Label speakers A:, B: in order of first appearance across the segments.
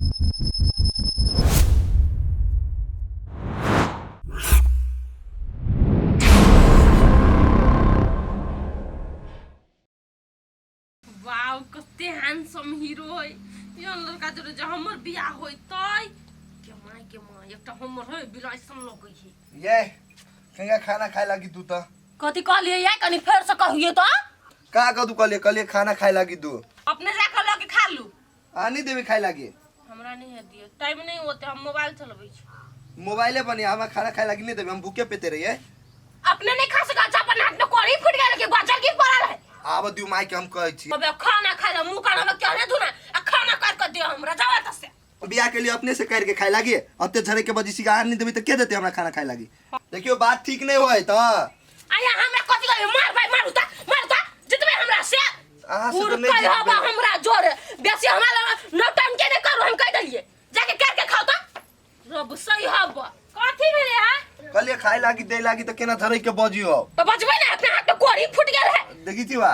A: Wow कते handsome hero है यो लड़का जो हमर बियाह होय तय के माय एकटा हमर है बिलाइसन लगै है
B: ये केंगा खाना खाए लागी तू त
A: कथि कहलिए या कनी फेर से कहिए तो
B: का कदू कहलिए खाना खाए लागी तू
A: अपने जाकर लगे खा लू
B: आनी देवे खाए लागी
A: हमरा नहीं है दिए टाइम नहीं होते हम मोबाइल चलबै छी
B: मोबाइले बनी हम खाना खाए लागी नहीं देवे हम भूखे पेते रहिए
A: अपने नहीं खा सका अपन हाथ में कोड़ी फुट गेल के बचल की पड़ल है
B: आब दिउ माय के हम कहै छी
A: अबे खाना खाए ला मुंह कान में क्यों नहीं धुना खाना काट के दे हमरा जावा त से
B: बियाह के लिए अपने से कर के खाए लागी अते झरे के बजी सिगार नहीं देवे त के देते हमरा खाना खाए लागी देखियो बात ठीक नहीं होय त
A: आया हमरा कथि कहै मार भाई मार जितबे हमरा से
B: आहा से
A: पूर
B: तो नहीं
A: कल हवा हमरा जोर बेसी हमरा नौटंकी के नहीं करू हम कह दलिए जाके करके खाओ त रब सही हवा कथि भेले है
B: कहलिए खाए लागी दे लागी त केना धरे के बजी हो
A: तो बचबे ना अपने हाथ में कोड़ी फुट गेल है
B: देखी थी बा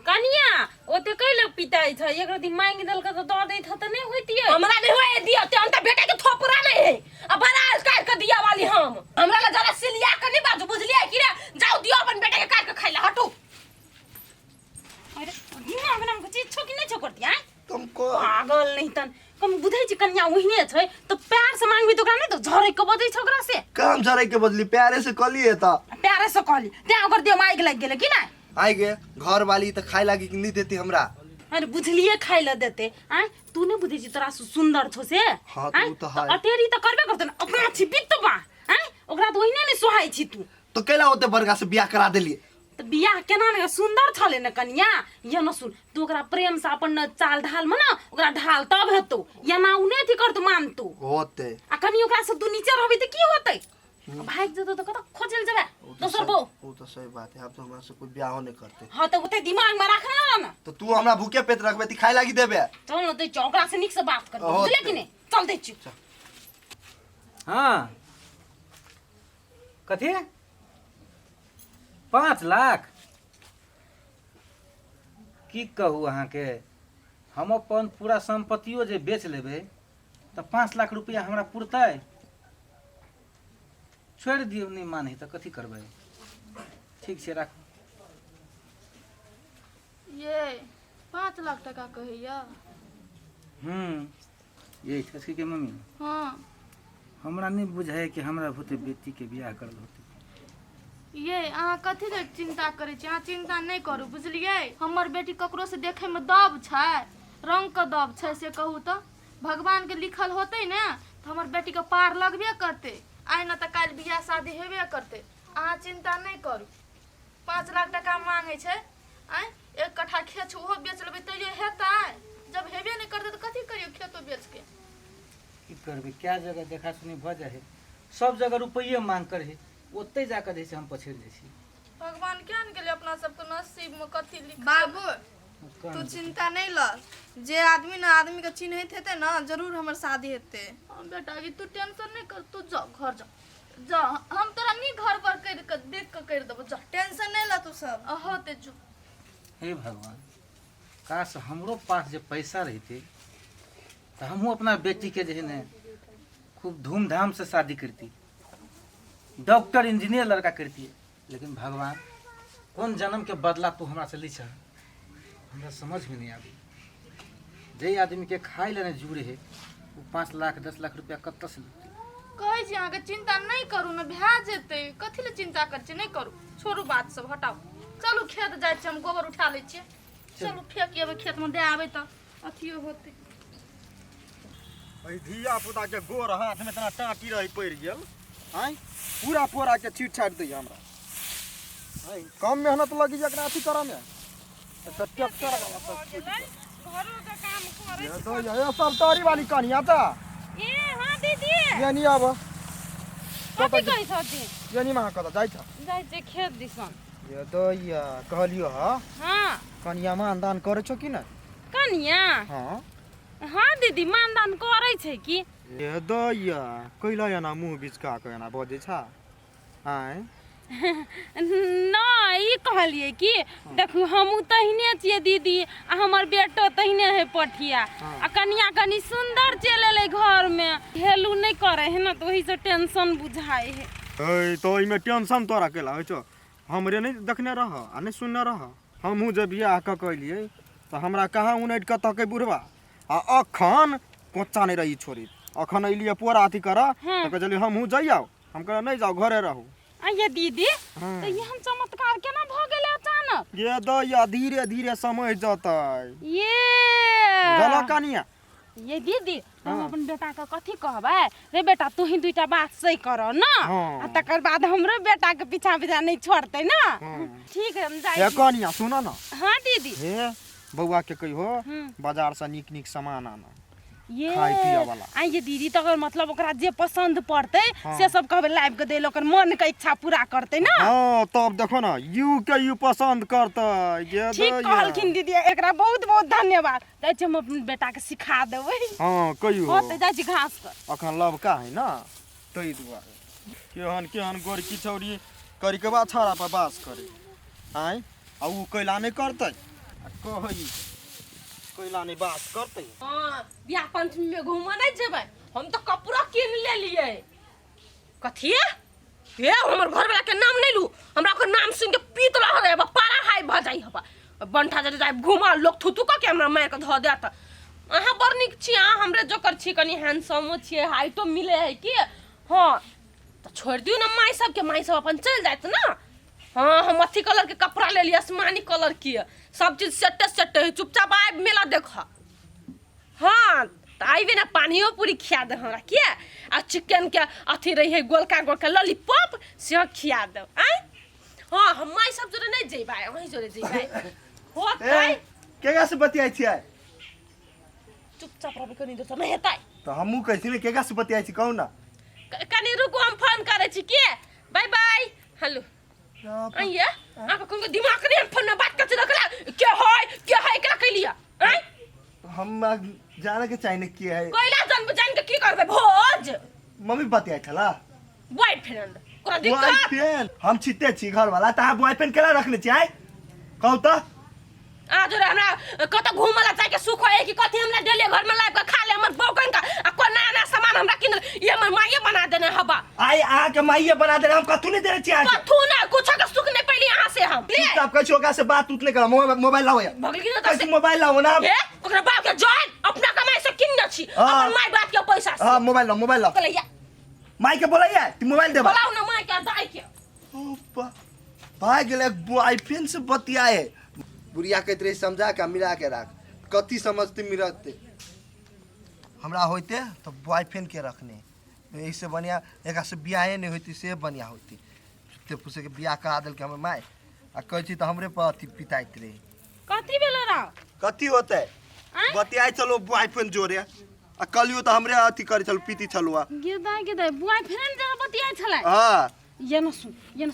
C: कनिया ओते कैले पिटाई छ एक रति मांग देल के तो दर देत त नहीं होइतिए
A: हमरा नहीं होए दियो ते अंत बेटा के थोपरा नहीं है अब बराल काट के दिया वाली हम हमरा ला जरा सिलिया के नहीं बाजू बुझलिए कि रे जाओ दियो अपन बेटा के काट के खाइला हटू
C: अरे दिमाग में हमको चीज छो कि नहीं छो करती है
B: तुमको
C: पागल नहीं तन कम बुझै छी कन्या ओहिने छै तो प्यार से मांगबी तो ओकरा नहीं तो झरे के बजै छ ओकरा से
B: काम झरे के बदली प्यारे से कलिए त
C: प्यारे से कहली ते ओकर दियो माइक लग गेले कि ना
B: आई गे घर वाली त खाए लागी नहीं देती हमरा
C: अरे बुझलिए खाइ ल देते आ तू ने बुझै छी तोरा सुंदर छो से
B: हाँ, तू तो है।
C: अटेरी त करबे करत ना अपना छिपित तो बा आ ओकरा तो ओहिने नहीं सोहाय छी तू
B: तो केला होते बरगा से बियाह करा देलिए
C: तो बियाह केना ने सुंदर छले न कन्या ये न सुन तू ओकरा प्रेम से अपन न चाल ढाल में ना ओकरा ढाल तब हेतौ या ना उने थी कर तू मानतू
B: होते
C: आ कनी ओकरा से तू नीचे रहबी त की होतै भाग जतो तो कत खोजल जबे दोसर बो
B: वो तो सही बात है अब तो हमरा से कोई ब्याह नहीं करते
C: हां तो ओते दिमाग में रखना ना
B: तो तू हमरा भूखे पेट रखबे ती खाए लागी देबे
C: चल न तो चौकरा से निक से बात कर
B: होते।
C: बुझले कि नहीं चल दे छी
D: हाँ कथी 5 लाख की कहू अहाँ के हम अपन पूरा संपत्तियों जे बेच लेबै तो 5 लाख रुपया हमरा पुरतै छोड़ दियो नहीं माने तो कथी करबै ठीक छै राखू
E: ये 5 लाख टका कहैया
D: यही छसी के मम्मी
E: हाँ
D: हमरा नहीं बुझाय कि हमरा होते बेटी के बियाह करल होते
E: ये अहाँ कथी ले चिंता करे छी अहाँ चिंता नहीं करू बुझलिए हमर बेटी ककरो से देखे में दब छै रंग का दब छै से कहू तो भगवान के लिखल होते ना तो हमर बेटी के पार लगबे करते आइ न त काल बियाह शादी हेबे करते अहाँ चिंता नहीं करू 5 लाख टका मांगे छै आइ 1 कट्ठा खेत ओहो बेच लेबै तैयो हेतै जब हेबे नहीं करते तो कथी करियो खेतो बेच के
D: की करबै क्या जगह देखा सुनी भ जाए है सब जगह रुपये मांग कर है ओते जाकर जैसे हम पछड़ जाइ छी
E: भगवान क्या न गेले अपना सबके नसीब में कथी लिख
F: बाबू तू चिंता नहीं ल जे आदमी ना आदमी के चिन्हत हेते ना जरूर हमर शादी हेते
E: बेटा ये तू टेंशन नहीं कर तू जा घर जा जा हम तोरा नहीं घर पर कर देख के कर देबो जा
F: टेंशन नहीं ल तू सब
E: होते जो
D: हे भगवान काश हमरो पास जे पैसा रहते तो हमहू अपना बेटी के जो है न खूब धूमधाम से शादी करती डॉक्टर इंजीनियर लड़का करती लेकिन भगवान कौन जन्म के बदला तू हमरा से ली छ हमरा समझ में नहीं आबी जे आदमी के खाए लेने जुड़े है वो 5 लाख 10 लाख रुपया कत से लेते
E: कहै छी अहाँ के चिंता नहीं करू न भै जेते कथी ले चिंता कर छी नहीं करू छोड़ू बात सब हटाओ चलू खेत जाय छी हम गोबर उठा ले छी चलू फेंकिए खेत में दे आबे त अथियो होते
G: भाई धिया पुता के गोर हाथ में इतना टाटी रही पड़ गेल आई पूरा पोरा के छीट छाट दै हमरा आई कम मेहनत लगी जकरा अथी करा में अच्छा ट्रैक्टर वाला सब
C: घरो का काम करे
G: ये तो ये सब तारी वाली कहानिया ता
C: ए हां दीदी
G: ये नहीं आब
C: कथी कहै छथि
G: ये नहीं मां कत जाय छ
C: जाय छै खेत दिसन
G: ये तो या कहलियो ह
C: हां
G: कनिया मान दान करे छ कि न
C: कनिया
G: हां
C: हां दीदी मानदान करे छै कि
G: ये दया कैला या ना मुंह बिचका के ना बजे छ आय
C: नहीं कहलिए कि देखू हमू तहिने छिए दीदी आ हमर बेटो तहिने है पठिया आ कनिया कनी सुंदर चल एले घर में हेलू नहीं करे है ना तो वही से टेंशन बुझाए है।
G: तो इमे टेंशन तोरा केला होइ छो हमरे नहीं देखने रह आ नहीं सुनने रह हमहू जब बियाह क कइलिए तो हमरा कहाँ उनट क तके बुढ़वा आ अखन कोच्चा नहीं रही छोरी अखन अइलिए पूरा अथी कर तो कहलिए हमहू जाइयो हम कह नहीं जाओ घरे रहू।
C: ये दीदी तो ये हम चमत्कार केना भ गेले अचानक?
G: ये दैया धीरे धीरे समझ जतै
C: ये
G: गला कनिया
C: ये दीदी हम अपन बेटा का कथी कहबै रे बेटा तू ही दुईटा बात सही करो ना आ तकर बाद हमरो बेटा के पीछा पीछा नहीं छोड़ते ना। ठीक है हम
G: हे
C: जाई।
G: कनिया सुन ना
C: हां दीदी
G: हे बउआ के कहियो बाजार से निक निक सामान आना
C: ये
G: खाए पिए वाला
C: आ ये दीदी तो अगर मतलब ओकरा जे पसंद पड़ते से सब कहबे लाइव के देल ओकर मन के इच्छा पूरा करते ना।
G: हां तब देखो ना यू के यू पसंद करता ये
C: ठीक कहलखिन दीदी एकरा बहुत बहुत धन्यवाद जाय छी हम अपन बेटा के सिखा देबै।
G: हां कहियो
C: होते जाय छी घास कर
G: अखन लबका है ना तई दुआरे केहन गोर की छौरी करी के बा छाड़ा पर बास करे आय आ उ कैला नहीं करते कहई कैला नहीं बात करते।
A: हां बियाह पंचमी में घूमने नहीं जेबै हम तो कपड़ा किन ले लिए। कथी ये हमर घर वाला के नाम नहीं लू हमरा को नाम सुन के पीत रह रे पारा हाय भ जाई हबा बंठा जे जाय घुमा लोग थुतु क के हमरा मार के ध देत। अहाँ बड़ निक छी अहाँ हमरे जोकर छी कनी हैंडसम छी हाइटो मिले है कि हां तो छोड़ दियो ना माई सब अपन चल जात ना। हाँ हम अथी कलर के कपड़ा ले लिया आसमानी कलर की सब चीज सेटे है चुपचाप आए मेला देखा। हाँ तो आइबे ना पानियो पूरी खिया दे हमरा किया आ चिकन के अथी रही है गोलका गोलका लॉलीपॉप से खिया दे आय। हाँ हम माई सब जोरे नहीं जेबै वहीं जोरे जेबै होतै
B: केगा से बतियाई छियै
A: चुपचाप रहबे कनी दोसर नहीं हेतै
B: तो हमहू कहै छी ने केगा से बतियाई छी कहू ना
A: कनी रुको हम फोन करे छी के बाय बाय हेलो आइए आपका कोई दिमाग नहीं फोन में बात करते रखला क्या है एकरा के लिया हैं
B: हम जाने के चाहिए की है
A: कोइला जान के की करबे भोज
B: मम्मी बतियाई छला
A: बॉयफ्रेंड कोरा दिक्कत
B: बॉयफ्रेंड हम छिते छी घर वाला ता बॉयफ्रेंड केला रखने छी आय कहू तो
A: आज रे हमरा कत घूमला जाके सुख है कि कथि हमरा डेली घर में लाइब के खा ले हमर बौकन का आ कोई नया नया सामान हमरा किन ये हमर माईए बना देने हबा
B: आय आ के माईए बना दे हम कथु नहीं देने छी आज
A: कथु ना कुछ का सुख नहीं पहले यहां से हम ले
B: चुपचाप कहै छोगा से बात उतने कर मोबाइल लाओ या
A: भगली ना
B: कैसे मोबाइल लाओ ना
A: ए ओकरा बाप के जॉइन अपना कमाई से किन न छी अपन माई बाप के पैसा से
B: हां मोबाइल लाओ
A: कलैया
B: माई के बोलैया तू मोबाइल दे
A: बोलाओ ना माई के दाई के
B: भाई गेले बॉयफ्रेंड से बतियाए बुढ़िया कहते रही समझा के मिला के रख कथी समझते मिलते हमरा होते तो बॉयफ्रेंड के रखने ऐसे बढ़िया एक से बियाहे नहीं होती से बढ़िया होती ते पूछे के बियाह करा दिल के हम माय आ कहै छी तो हमरे पर अथी पिताइत रहे
C: कथी भेलो रा
B: कथी होते बतियाए चलो बॉयफ्रेंड जोरे आ कलियो तो हमरे अथी करे चलो पीती चलो
C: गिरदा बॉयफ्रेंड जरा बतियाय छलै।
B: हां
C: ये न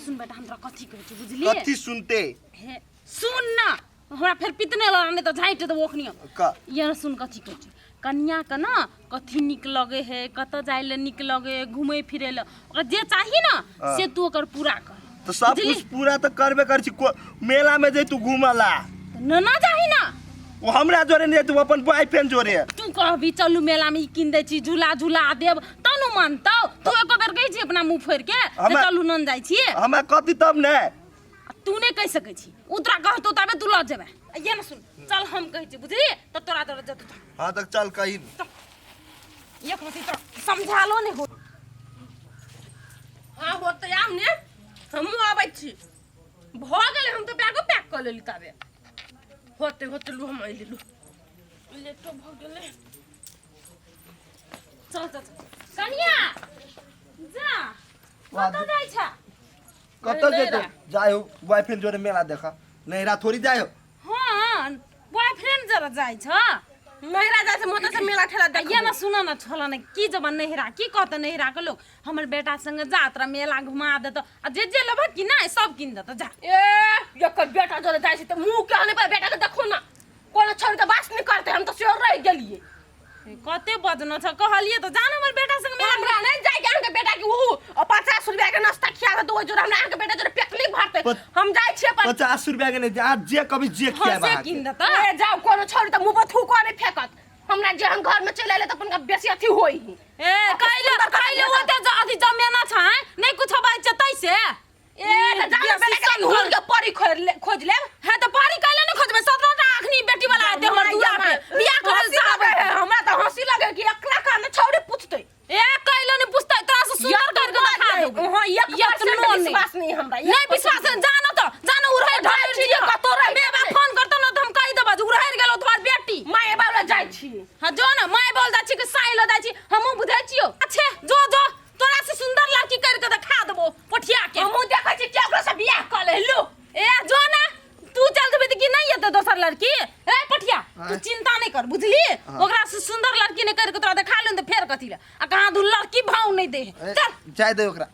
C: सुन बेटा हमरा कथी कहै छी बुझलिए
B: कथी सुनते
C: हे सुन ना हमरा फिर पितने लड़ा नहीं तो झाइट दे ओखनी
B: का
C: ये सुन कथी कहै छी कन्या के ना कथी निक लगे है कत जाय ले निक लगे घूमे फिरे ले ओकरा जे चाही ना से तू ओकर पूरा कर
B: तो सब कुछ पूरा तो करबे कर छी मेला में जे तू घूमला
C: ना चाही ना
B: वो हमरा जोरे नहीं तू अपन बॉयफ्रेंड जोरे
C: तू कहबी चलू मेला में किन दे छी झूला देब तनु मानतौ तू एको बेर कहै छी अपना मुंह फोड़ के चलू नन जाय छी
B: हमरा कथी तब ने
C: तू नहीं कह सकै छी उतरा कहतो तबे तू ल जेबे ये न सुन चल हम कहै छी बुझली त तोरा दर जत
B: हां तक चल कहीं
C: एक मती तो समझालो नहीं हो
A: हां होते आम ने हम आबै छी भ गेले हम तो बैगो पैक कर लेली तबे होते लू हम आइली लू ले तो भ गेले
C: चल कन्या जा कत जाय छ
B: कत जेतो जायो बॉयफ्रेंड जोरे मेला देखा नैरा थोड़ी जायो
C: हां बॉयफ्रेंड जरा जाय छ
A: नहिरा जाय से मोटा से मेला ठेला देख
C: ये ना सुना ना छोला ना की जब नहिरा की कहत नहिरा के लोग हमर बेटा संग जात्रा मेला घुमा दे तो जे लेबा कि ना सब किन दे तो जा
A: ए एकर बेटा जोरे जाय से त मुंह के आने पर बेटा के देखो ना कोनो छोरी त बात नहीं करते हम तो श्योर रह गेलिए
C: कते बजना छ कहलिए त जान हमर बेटा संग मेला
A: हमरा नहीं जाए के अहाँके बेटा के ऊ 50 रुपया के नाश्ता खिया दे तो जोर हमरा अहाँके बेटा जोर पेकली भरते हम जाय छियै पर
B: 50 रुपया के नहीं आज जे कभी जे
C: हाँ,
B: खिया
C: से किन दे त
A: ए जाओ कोनो छोड़ी त मुंह पर थूको नहीं फेकत हमरा जे हम घर में चले आले त अपन का बेसी अथी होई
C: ए कहिले होते अथी जमेना छ नहीं कुछ बात छ तैसे
A: ए त जाने बेटा के घूर के परी खोज ले
C: है त पारी कहिले न खोजबे 17 टा अखनी बेटी वाला आते हमर दूरा पे बियाह करे जाबे
A: हमरा त हंसी लगे कि एकला का न छोड़ी पूछते
C: ए कहिले न पूछतै तोरा से सुंदर करके दिखा देबो
A: हां एक विश्वास नहीं हमरा
C: नहीं विश्वास जानो त जानो उरहे ढाल
A: छिए कतो रह
C: बेबा फोन करतो न त हम कहि देबा उरहे गेलो तोहर बेटी
A: माय बाबा जाय छी
C: हां जो न माय बोल दा छी कि साइल दा छी हमहु बुझै छियो अच्छे जो तोरा से सुंदर लड़की करके दिखा देबो पठिया के
A: हमहु देखै छी के ओकरा से बियाह क ले लो
C: ए जो ना तू चल देबे त कि नहीं येते दोसर लड़की ए पठिया तू चिंता नहीं कर बुझली ओकरा से सुंदर लड़की ने करके तोरा दिखा लेन त फेर कथि ले आ कहां दू लड़की भाव नहीं दे चल
B: जाय दे ओकरा